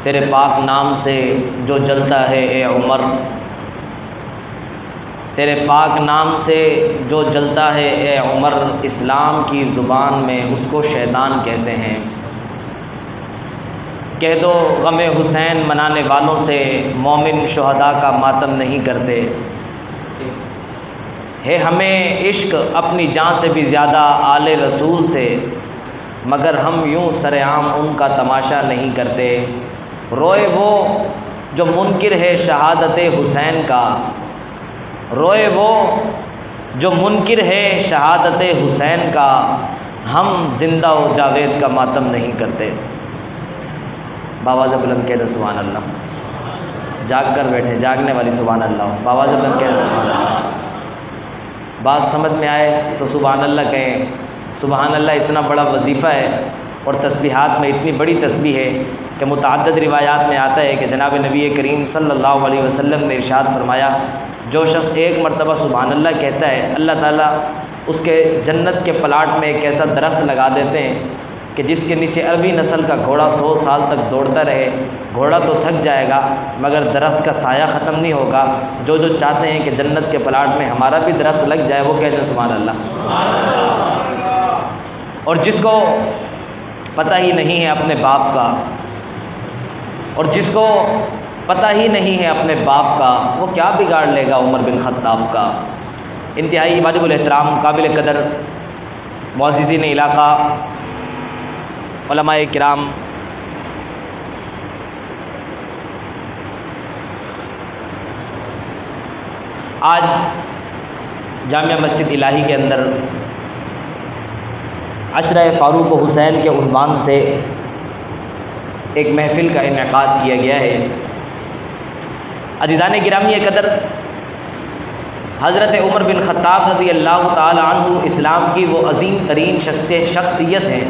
تیرے پاک نام سے جو جلتا ہے اے عمر، تیرے پاک نام سے جو جلتا ہے اے عمر، اسلام کی زبان میں اس کو شیطان کہتے ہیں۔ کہہ دو غم حسین منانے والوں سے مومن شہداء کا ماتم نہیں کرتے۔ ہے ہمیں عشق اپنی جان سے بھی زیادہ آل رسول سے، مگر ہم یوں سرعام ان کا تماشا نہیں کرتے۔ روئے وہ جو منکر ہے شہادت حسین کا، روئے وہ جو منکر ہے شہادت حسین کا، ہم زندہ و جاوید کا ماتم نہیں کرتے۔ باواز بلند کہہ دے سبحان اللہ۔ جاگ کر بیٹھے، جاگنے والی سبحان اللہ، باواز بلند کہہ دے سبحان اللہ۔ بات سمجھ میں آئے تو سبحان اللہ کہیں۔ سبحان اللہ اتنا بڑا وظیفہ ہے، اور تسبیحات میں اتنی بڑی تسبیح ہے کہ متعدد روایات میں آتا ہے کہ جناب نبی کریم صلی اللہ علیہ وسلم نے ارشاد فرمایا، جو شخص ایک مرتبہ سبحان اللہ کہتا ہے، اللہ تعالیٰ اس کے جنت کے پلاٹ میں ایک ایسا درخت لگا دیتے ہیں کہ جس کے نیچے عربی نسل کا گھوڑا 100 سال تک دوڑتا رہے۔ گھوڑا تو تھک جائے گا مگر درخت کا سایہ ختم نہیں ہوگا۔ جو چاہتے ہیں کہ جنت کے پلاٹ میں ہمارا بھی درخت لگ جائے، وہ کہتے ہیں سبحان اللہ۔ اور جس کو پتہ ہی نہیں ہے اپنے باپ کا، اور جس کو پتہ ہی نہیں ہے اپنے باپ کا، وہ کیا بگاڑ لے گا عمر بن خطاب کا۔ انتہائی واجب الاحترام، قابل قدر معززین علاقہ، علماء کرام، آج جامعہ مسجد الہی کے اندر عشرہ فاروق و حسین کے عنوان سے ایک محفل کا انعقاد کیا گیا ہے۔ عزیزان گرامی قدر، حضرت عمر بن خطاب رضی اللہ تعالی عنہ اسلام کی وہ عظیم ترین شخصیت ہیں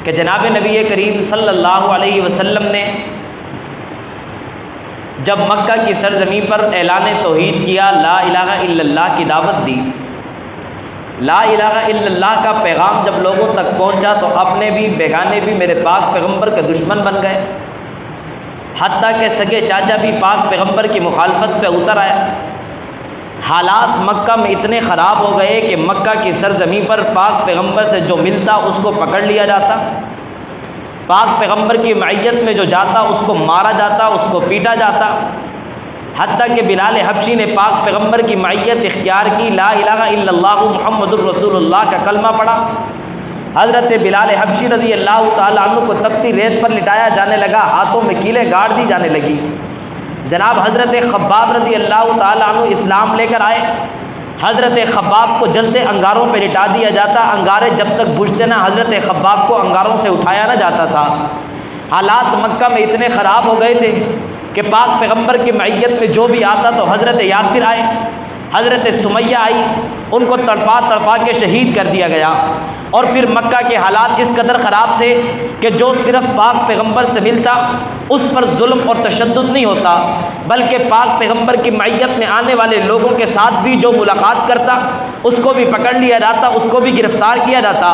کہ جناب نبی کریم صلی اللہ علیہ وسلم نے جب مکہ کی سرزمین پر اعلان توحید کیا، لا الہ الا اللہ کی دعوت دی، لا الہ الا اللہ کا پیغام جب لوگوں تک پہنچا تو اپنے بھی بیگانے بھی میرے پاک پیغمبر کے دشمن بن گئے، حتیٰ کہ سگے چاچا بھی پاک پیغمبر کی مخالفت پہ اتر آیا۔ حالات مکہ میں اتنے خراب ہو گئے کہ مکہ کی سرزمین پر پاک پیغمبر سے جو ملتا اس کو پکڑ لیا جاتا، پاک پیغمبر کی معیت میں جو جاتا اس کو مارا جاتا، اس کو پیٹا جاتا، حتیٰ کہ بلال حبشی نے پاک پیغمبر کی معیت اختیار کی، لا الہ الا اللہ محمد الرسول اللہ کا کلمہ پڑھا۔ حضرت بلال حبشی رضی اللہ تعالیٰ عنہ کو تپتی ریت پر لٹایا جانے لگا، ہاتھوں میں کیلیں گاڑ دی جانے لگی۔ جناب حضرت خباب رضی اللہ تعالیٰ عنہ اسلام لے کر آئے، حضرت خباب کو جلتے انگاروں پہ لٹا دیا جاتا، انگارے جب تک بجھتے نہ حضرت خباب کو انگاروں سے اٹھایا نہ جاتا تھا۔ حالات مکہ میں اتنے خراب ہو گئے تھے کہ پاک پیغمبر کی معیت میں جو بھی آتا تو حضرت یاسر آئے، حضرت سمیہ آئی، ان کو تڑپا تڑپا کے شہید کر دیا گیا۔ اور پھر مکہ کے حالات اس قدر خراب تھے کہ جو صرف پاک پیغمبر سے ملتا اس پر ظلم اور تشدد نہیں ہوتا، بلکہ پاک پیغمبر کی معیت میں آنے والے لوگوں کے ساتھ بھی جو ملاقات کرتا اس کو بھی پکڑ لیا جاتا، اس کو بھی گرفتار کیا جاتا۔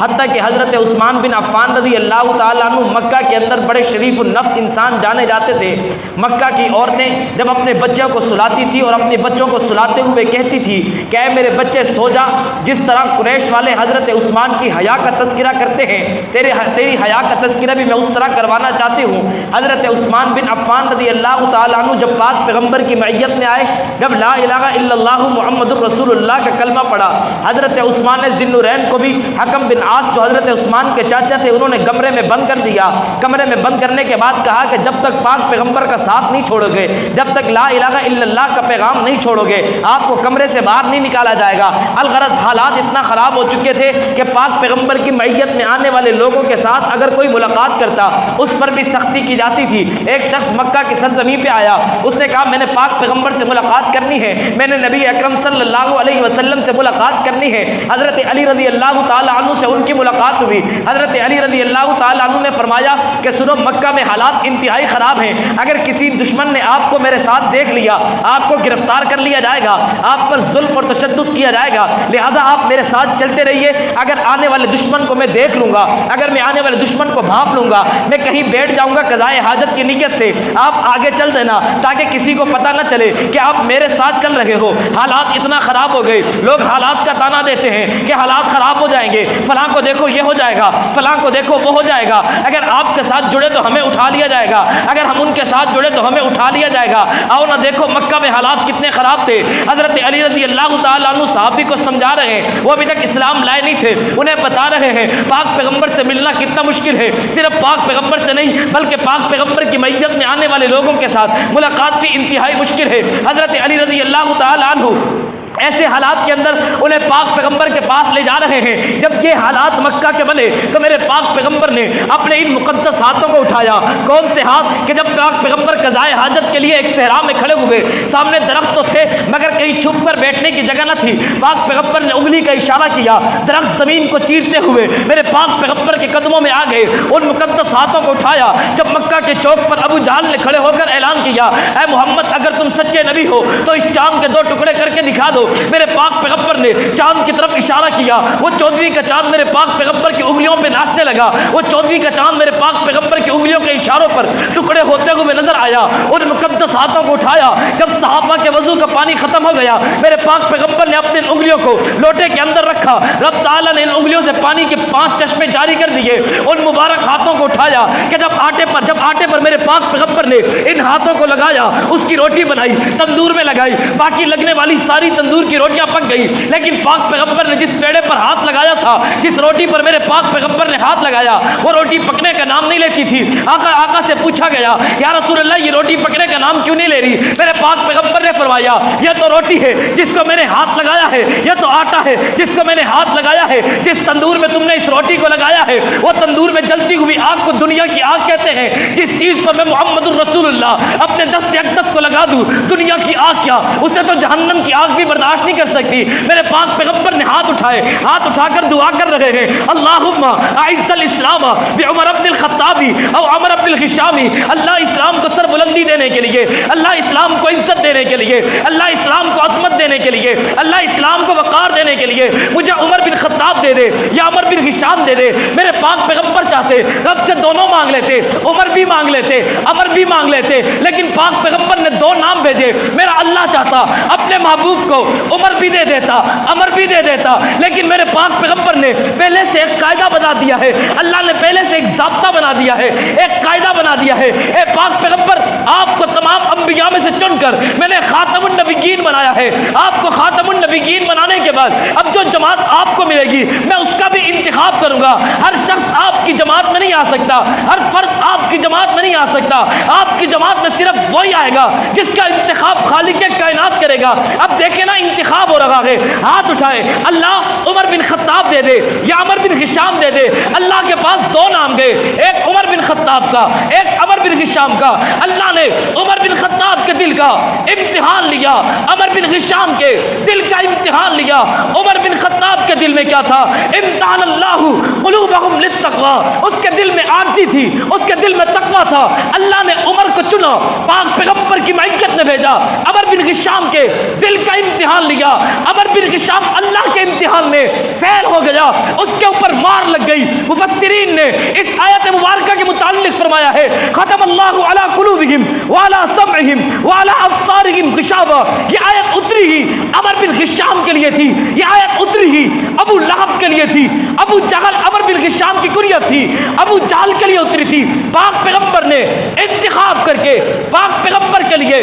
حتیٰ کہ حضرت عثمان بن عفان رضی اللہ تعالیٰ عنہ مکہ کے اندر بڑے شریف النفس انسان جانے جاتے تھے۔ مکہ کی عورتیں جب اپنے بچوں کو سلاتی تھی اور اپنے بچوں کو سلاتے ہوئے کہتی تھی کہ اے میرے بچے سو جا، جس طرح قریش والے حضرت عثمان کی حیا کا تذکرہ کرتے ہیں، تیری حیا کا تذکرہ بھی میں اس طرح کروانا چاہتی ہوں۔ حضرت عثمان بن عفان رضی اللہ تعالیٰ عنہ جب پاک پیغمبر کی معیت میں آئے، جب لا الہ الا اللہ محمد الرسول اللہ کا کلمہ پڑھا، حضرت عثمان نے ذی النورین کو بھی حکم بن عاص جو حضرت عثمان کے چاچا تھے انہوں نے کمرے میں بند کر دیا۔ کمرے میں بند کرنے کے بعد کہا کہ جب تک پاک پیغمبر کا ساتھ نہیں چھوڑو گے، جب تک لا الہ الا اللہ کا پیغام نہیں چھوڑو گے، آپ کو کمرے سے باہر نہیں نکالا جائے گا۔ الغرض حالات اتنا خراب ہو چکے تھے کہ پاک پیغمبر کی معیت میں آنے والے لوگوں کے ساتھ اگر کوئی ملاقات کرتا اس پر بھی سختی کی جاتی تھی۔ ایک شخص مکہ کی سرزمین پہ آیا، اس نے کہا میں نے پاک پیغمبر سے ملاقات کرنی ہے، میں نے نبی اکرم صلی اللہ علیہ وسلم سے ملاقات کرنی ہے۔ حضرت علی رضی اللہ تعالیٰ عنہ سے ان کی ملاقات ہوئی۔ حضرت علی رضی اللہ تعالیٰ عنہ نے فرمایا کہ سنو، مکہ میں حالات انتہائی خراب ہیں، اگر کسی دشمن نے آپ کو میرے ساتھ دیکھ لیا، آپ کو گرفتار کر لیا جائے گا، آپ پر ظلم اور تشدد کیا جائے گا، لہٰذا آپ میرے ساتھ چلتے رہیے۔ اگر آنے والے دشمن کو میں دیکھ لوں گا، اگر میں آنے والے دشمن کو بھانپ لوں گا، میں کہیں بیٹھ جاؤں گا قضائے حاجت کی نیت سے، آپ آگے چل دینا تاکہ کسی کو پتہ نہ چلے کہ آپ میرے ساتھ چل رہے ہو۔ حالات اتنا خراب ہو گئے، لوگ حالات کا تانا دیتے ہیں کہ حالات خراب ہو جائیں گے، فلاں کو دیکھو یہ ہو جائے گا، فلاں کو دیکھو وہ ہو جائے گا۔ اگر آپ کے ساتھ جڑے تو ہمیں اٹھا لیا جائے گا، اگر ہم ان کے ساتھ جڑے تو ہمیں اٹھا لیا جائے گا۔ آؤ نہ دیکھو مکہ میں حالات کتنے خراب تھے، حضرت علی رضی اللہ تعالیٰ عنہ صحابی کو سمجھا رہے ہیں، وہ ابھی تک اسلام لائے نہیں تھے، انہیں بتا رہے ہیں پاک پیغمبر سے ملنا کتنا مشکل ہے، صرف پاک پیغمبر سے نہیں بلکہ پاک پیغمبر کی میت میں آنے والے لوگوں کے ساتھ ملاقات بھی انتہائی مشکل ہے۔ حضرت علی رضی اللہ تعالیٰ عنہ ایسے حالات کے اندر انہیں پاک پیغمبر کے پاس لے جا رہے ہیں۔ جب یہ حالات مکہ کے بنے تو میرے پاک پیغمبر نے اپنے ان مقدس ہاتھوں کو اٹھایا۔ کون سے ہاتھ کہ جب پاک پیغمبر قضائے حاجت کے لیے ایک صحرا میں کھڑے ہوئے، سامنے درخت تو تھے مگر کہیں چھپ کر بیٹھنے کی جگہ نہ تھی، پاک پیغمبر نے انگلی کا اشارہ کیا، درخت زمین کو چیرتے ہوئے میرے پاک پیغمبر کے قدموں میں آ گئے، ان مقدس ہاتھوں کو اٹھایا۔ جب مکہ کے چوک پر ابو جہل نے کھڑے ہو کر اعلان کیا، اے محمد اگر تم سچے نبی ہو تو اس چاند کے 2 ٹکڑے کر کے دکھا دو، میرے پاک پیغمبر نے چاند کی طرف اشارہ کیا، وہ 14ویں کا چاند میرے پاک پیغمبر کی انگلیوں پہ ناچنے لگا، وہ 14ویں کا چاند میرے پاک پیغمبر کی انگلیوں کے اشاروں پر ٹکڑے ہوتے ہوئے نظر آیا۔ ان مقدس ہاتھوں کو اٹھایا، جب صحابہ کے وضو کا پانی ختم ہو گیا، میرے پاک پیغمبر نے اپنی انگلیوں کو لوٹے کے اندر رکھا، رب تعالیٰ نے ان انگلیوں سے پانی کے 5 چشمے جاری کر دیے۔ ان مبارک ہاتھوں کو اٹھایا کہ جب آٹے پر میرے پاک پیغمبر نے ان ہاتھوں کو لگایا، اس کی روٹی بنائی، تندور میں لگائی، باقی لگنے والی ساری تندور کی روٹیاں پک گئی، لیکن پاک پیغمبر نے جس پیڑے پر ہاتھ لگایا تھا، جس روٹی پر میرے پاک پیغمبر نے ہاتھ لگایا، وہ روٹی پکنے کا نام نہیں لیتی تھی۔ آقا سے پوچھا گیا، یا رسول اللہ یہ روٹی پکنے کا نام کیوں نہیں لے رہی؟ میرے پاک پیغمبر نے فرمایا، یہ تو روٹی ہے جس کو میں نے ہاتھ لگایا ہے، یہ تو آٹا ہے جس کو میں نے ہاتھ لگایا ہے، جس تندور میں تم نے اس روٹی کو لگایا ہے وہ تندور میں جلتی ہوئی آگ کو دنیا کی آگ کہتے ہیں، جس چیز پر میں محمد الرسول اللہ اپنے دست اقدس کو لگا دوں، دنیا کی آگ کیا اسے تو جہنم کی آگ بھی برداشت نہیں کر سکتی۔ میرے پاک پیغمبر نے ہاتھ اٹھائے، ہاتھ اٹھا کر دعا کر رہے ہیں، اللہم اعز الاسلام بعمر بن الخطاب او عمر بن الخشام، اللہ اسلام کو سر بلندی دینے کے لیے، اللہ اسلام کو عزت دینے کے لیے، اللہ اسلام کو عظمت دینے کے لیے، اللہ اسلام کو وقار دینے کے لیے مجھے عمر بن خطاب دے دے یا عمر بن ہشام دے دے۔ میرے پاک پیغمبر چاہتے رب سے دونوں مانگ لیتے، عمر بھی مانگ لیتے، عمر بھی مانگ لیتے، لیکن پاک پیغمبر نے 2 نام بھیجے۔ میرا اللہ چاہتا اپنے محبوب کو عمر بھی دے دیتا، عمر بھی دے دیتا، لیکن میرے پاک پیغمبر نے پہلے سے ایک قاعدہ بنا دیا ہے، اللہ نے پہلے سے ایک ضابطہ بنا دیا ہے، ایک قاعدہ بنا دیا ہے۔ اے پاک پیغمبر، آپ کو تمام انبیاء میں سے چن کر میں نے خاتم النبیین بنایا ہے۔ آپ کو خاتم النبیین بنانے کے بعد اب جو جماعت آپ کو ملے گی میں اس کا بھی انتخاب کروں گا۔ ہر شخص آپ کی جماعت میں نہیں آ سکتا، ہر فرد آپ کی جماعت میں نہیں آ سکتا، آپ کی جماعت میں صرف وہی آئے گا جس کا انتخاب خالق کائنات کرے گا۔ اب دیکھیں نا انتخاب ہو رہا ہے، ہاتھ اٹھائے، اللہ عمر بن خطاب دے دے یا عمر بن ہشام دے دے۔ اللہ کے پاس 2 نام گئے، ایک عمر بن خطاب کا، ایک عمر بن ہشام کا۔ اللہ نے عمر بن خطاب کے دل کا امتحان لیا، عمر بن ہشام کے دل کا امتحان لیا۔ عمر بن خطاب کے دل میں کیا تھا؟ امتحان اللہ قلوبہم للتقوی، اس کے دل میں عاجزی تھی، اس کے دل میں تقوی تھا۔ اللہ نے عمر کو چنا، پاک پیغمبر کی معیت نے بھیجا، عمر بن ہشام کے دل کا امتحان لیا۔ عمر بن ہشام اللہ کے امتحان میں فیل ہو گیا، اس کے اوپر مار لگ گئی۔ مفسرین نے اس آیت مبارکہ کے متعلق فرمایا ہے، ختم اللہ علی قلوبہم وعلی سمعہم وعلی ابصارہم غشاوہ۔ یہ آیت اتری ہی عمر بن ہشام کے لیے تھی، یہ آیت اتری ہی ابو لہب کے لیے تھی۔ ابو جہل عمر بن ہشام کی کنیت تھی، ابو جہل کے لیے اتری تھی۔ پاک پیغمبر نے انتخاب کر کے پاک پیغمبر کے لیے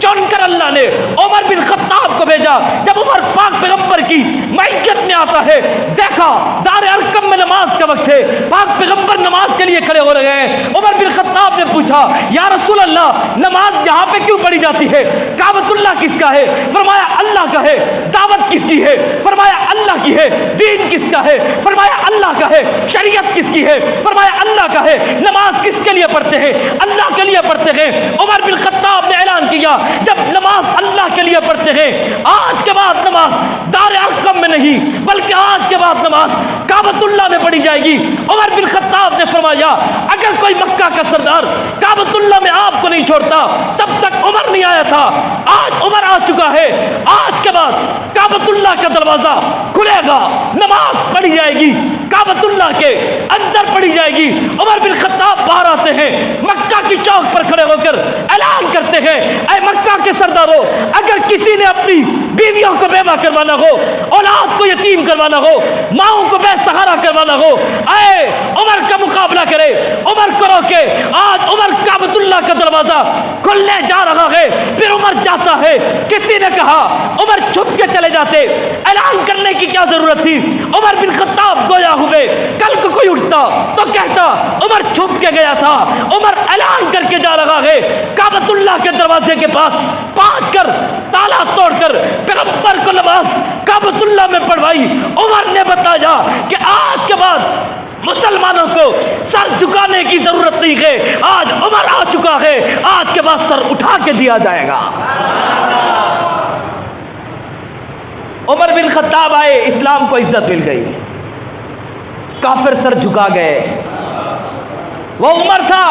چن کر اللہ نے عمر بن خطاب کو بھیجا۔ جب عمر پاک پیغمبر کی معیت میں آتا ہے، دیکھا دار ارقم میں نماز کا وقت ہے، پاک پیغمبر نماز کے لیے کھڑے ہو رہے ہیں۔ عمر بن خطاب نے پوچھا، یا رسول اللہ نماز یہاں پہ کیوں پڑھی جاتی ہے؟ کعبۃ اللہ کس کا ہے؟ فرمایا اللہ کا ہے۔ دعوت کس کی ہے؟ فرمایا اللہ کی ہے۔ دین کس کا ہے؟ فرمایا اللہ کا ہے۔ شریعت کس کی ہے؟ فرمایا اللہ کا ہے۔ نماز کس کے لیے پڑھتے ہیں؟ اللہ کے لیے پڑھتے ہیں۔ عمر بن خطاب نے اعلان کیا، جب نماز اللہ کے لیے پڑھتے ہیں، آج کے بعد نماز دار ارقم میں نہیں بلکہ آج کے بعد نماز کعبۃ اللہ میں پڑھی جائے گی۔ عمر بن خطاب نے فرمایا، اگر کوئی مکہ کا سردار کعبۃ اللہ میں آپ کو نہیں چھوڑتا، تب تک عمر نہیں آیا تھا آج عمر آ چکا ہے، آج کے بعد کعبۃ اللہ کا دروازہ کھلے گا، نماز پڑھی جائے گی، کعبۃ اللہ کے اندر پڑھی جائے گی۔ عمر بن خطاب باہر آتے ہیں، مکہ کی چوک پر کھڑے ہو کر اعلان کرتے ہیں، اے مکہ کے سرداروں، اگر کسی نے اپنی بیویوں کو بیوہ کروانا ہو، اولاد کو یتیم کروانا ہو، ماؤں کو بے سہارا کروانا ہو، اے عمر کا مقابلہ کرے، عمر کو روکے۔ آج عمر کعبۃ اللہ کا دروازہ کھلنے جا رہا ہے، پھر عمر جاتا ہے۔ کسی نے کہا عمر چھپ کے چلے جاتے، اعلان کرنے کی کیا ضرورت تھی؟ عمر بن خطاب گویا ہوئے، کل کو کوئی اٹھتا تو کہتا عمر چھپ کے گیا تھا، عمر اعلان کر کے جا رہا ہے۔ کعبۃ اللہ کے دروازے کے پاس پہنچ کر تالا توڑ کر پیغمبر کو نماز کعبۃ اللہ میں پڑھوائی۔ عمر نے بتایا کہ آج کے بعد مسلمانوں کو سر جھکانے کی ضرورت نہیں ہے، آج عمر آ چکا ہے، آج کے بعد سر اٹھا کے دیا جائے گا۔ عمر بن خطاب آئے، اسلام کو عزت مل گئی، کافر سر جھکا گئے۔ وہ عمر تھا،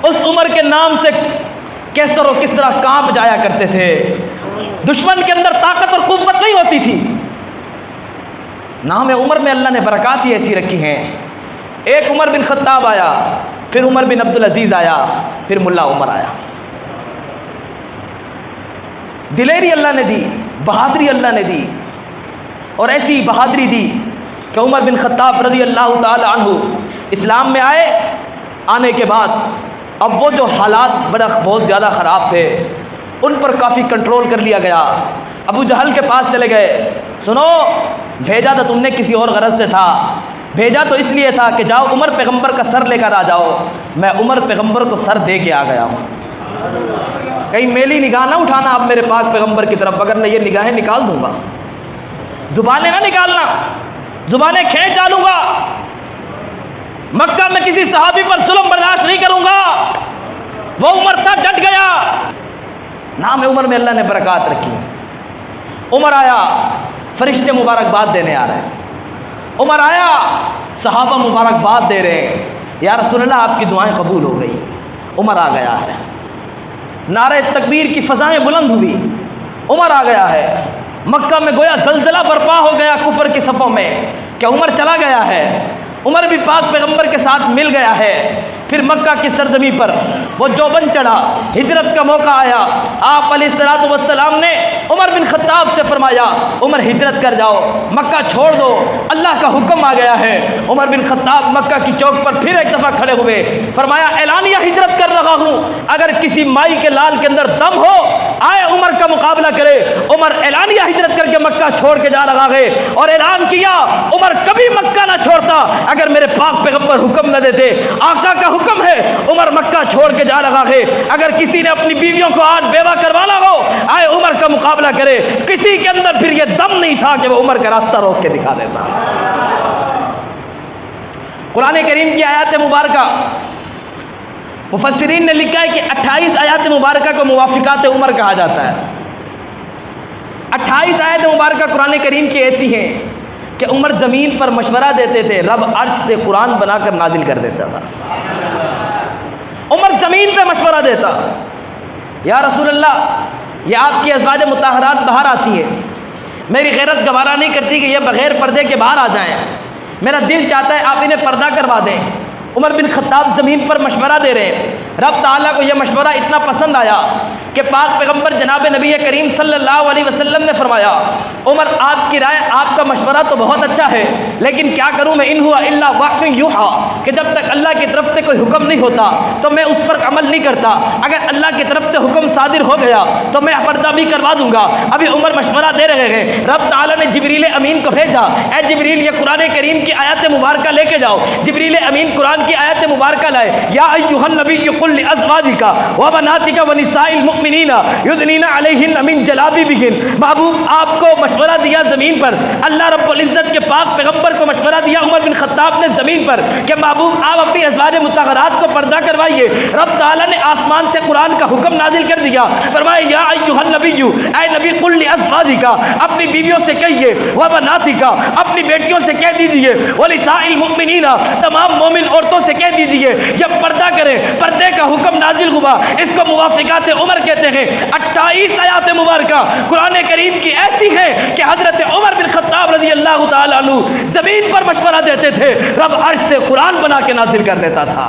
اس عمر کے نام سے کیسر و کسرا کانپ جایا کرتے تھے۔ دشمن کے اندر طاقت اور قوت نہیں ہوتی تھی۔ نام عمر میں اللہ نے برکات ہی ایسی رکھی ہیں۔ ایک عمر بن خطاب آیا، پھر عمر بن عبدالعزیز آیا، پھر ملا عمر آیا۔ دلیری اللہ نے دی، بہادری اللہ نے دی، اور ایسی بہادری دی کہ عمر بن خطاب رضی اللہ تعالی عنہ اسلام میں آئے۔ آنے کے بعد اب وہ جو حالات بہت زیادہ خراب تھے ان پر کافی کنٹرول کر لیا گیا۔ ابو جہل کے پاس چلے گئے، سنو بھیجا تو تم نے کسی اور غرض سے تھا، بھیجا تو اس لیے تھا کہ جاؤ عمر پیغمبر کا سر لے کر آ جاؤ۔ میں عمر پیغمبر کو سر دے کے آ گیا ہوں، کہیں میلی نگاہ نہ اٹھانا اب میرے پاک پیغمبر کی طرف، اگر میں یہ نگاہیں نکال دوں گا، زبانیں نہ نکالنا، زبانیں کھینچ ڈالوں گا۔ مکہ میں کسی صحابی پر ظلم برداشت نہیں کروں گا۔ وہ عمر تھا، ڈٹ گیا۔ نام عمر میں اللہ نے برکات رکھی۔ عمر آیا، فرشتے مبارکباد دینے آ رہے ہیں۔ عمر آیا، صحابہ مبارکباد دے رہے ہیں، یا رسول اللہ آپ کی دعائیں قبول ہو گئی۔ عمر آ گیا ہے، نعرہ تکبیر کی فضائیں بلند ہوئی، عمر آ گیا ہے۔ مکہ میں گویا زلزلہ برپا ہو گیا کفر کی صفوں میں کہ عمر چلا گیا ہے۔ عمر بھی پاک پیغمبر کے ساتھ مل گیا ہے۔ پھر مکہ کی سرزمین پر وہ جوبن چڑھا، ہجرت کا موقع آیا۔ آپ علیہ الصلوۃ والسلام نے عمر بن خطاب سے فرمایا عمر ہجرت کر جاؤ، مکہ چھوڑ دو، اللہ کا حکم آ گیا ہے۔ عمر بن خطاب مکہ کی چوک پر پھر ایک دفعہ کھڑے ہوئے، فرمایا اعلانیہ ہجرت کر رہا ہوں، اگر کسی مائی کے لال کے اندر دم ہو آئے عمر کا مقابلہ کرے۔ عمر اعلانیہ ہجرت کر کے مکہ چھوڑ کے جا رہا ہے، اور اعلان کیا عمر کبھی مکہ نہ چھوڑتا اگر میرے پاک پیغمبر حکم نہ دیتے۔ آقا کا حکم ہے، عمر مکہ چھوڑ کے جا رہا ہے۔ اگر کسی نے اپنی بیویوں کو آج بیوہ کروانا ہو آئے عمر کا مقابلہ کرے۔ کسی کے اندر پھر یہ دم نہیں تھا کہ وہ عمر کا راستہ روک کے دکھا دیتا۔ قرآن کریم کی آیات مبارکہ مفسرین نے لکھا ہے کہ 28 آیات مبارکہ کو موافقات عمر کہا جاتا ہے۔ 28 آیات مبارکہ قرآن کریم کی ایسی ہیں کہ عمر زمین پر مشورہ دیتے تھے، رب عرش سے قرآن بنا کر نازل کر دیتا تھا۔ عمر زمین پہ مشورہ دیتا، یا رسول اللہ یہ آپ کی ازواج مطہرات باہر آتی ہیں، میری غیرت گوارا نہیں کرتی کہ یہ بغیر پردے کے باہر آ جائیں، میرا دل چاہتا ہے آپ انہیں پردہ کروا دیں۔ عمر بن خطاب زمین پر مشورہ دے رہے ہیں۔ رب تعالیٰ کو یہ مشورہ اتنا پسند آیا کہ پاک پیغمبر جناب نبی کریم صلی اللہ علیہ وسلم نے فرمایا عمر آپ کی رائے، آپ کا مشورہ تو بہت اچھا ہے، لیکن کیا کروں میں، ان ہوا الا وحی یوحی، کہ جب تک اللہ کی طرف سے کوئی حکم نہیں ہوتا تو میں اس پر عمل نہیں کرتا، اگر اللہ کی طرف سے حکم صادر ہو گیا تو میں پردہ بھی کروا دوں گا۔ ابھی عمر مشورہ دے رہے ہیں، رب تعالیٰ نے جبریل امین کو بھیجا، اے جبریل یہ قرآن کریم کی آیات مبارکہ لے کے جاؤ۔ جبریل امین قرآن کی آیت مبارکہ لائے، یا ایھا النبی قل لازواجک وبناتک ونساء المؤمنین یدنین علیہن من جلابیبہن۔ محبوب آپ کو مشورہ دیا زمین پر، اللہ رب العزت کے پاک پیغمبر کو مشورہ دیا عمر بن خطاب نے زمین پر کہ محبوب آپ اپنی ازواج مطہرات کو پردہ کروائیے۔ رب تعالیٰ نے آسمان سے قرآن کا حکم نازل کر دیا، فرمایا یا ایھا النبی، اے نبی قل لازواجک، اپنی بیویوں سے کہیے، وبناتک، اپنی بیٹیوں سے کہہ دیجیے، ونساء المؤمنین، تمام مومن عورتوں سے کہہ دیجیے یہ پردہ کرے، پردے کا حکم نازل ہوا، اس کو موافقات عمر کہتے ہیں۔ 28 آیات مبارکہ قرآن کریم کی ایسی ہے کہ حضرت عمر بن خطاب رضی اللہ تعالیٰ عنہ زمین پر مشورہ دیتے تھے، رب عرش سے قرآن بنا کے نازل کر دیتا تھا۔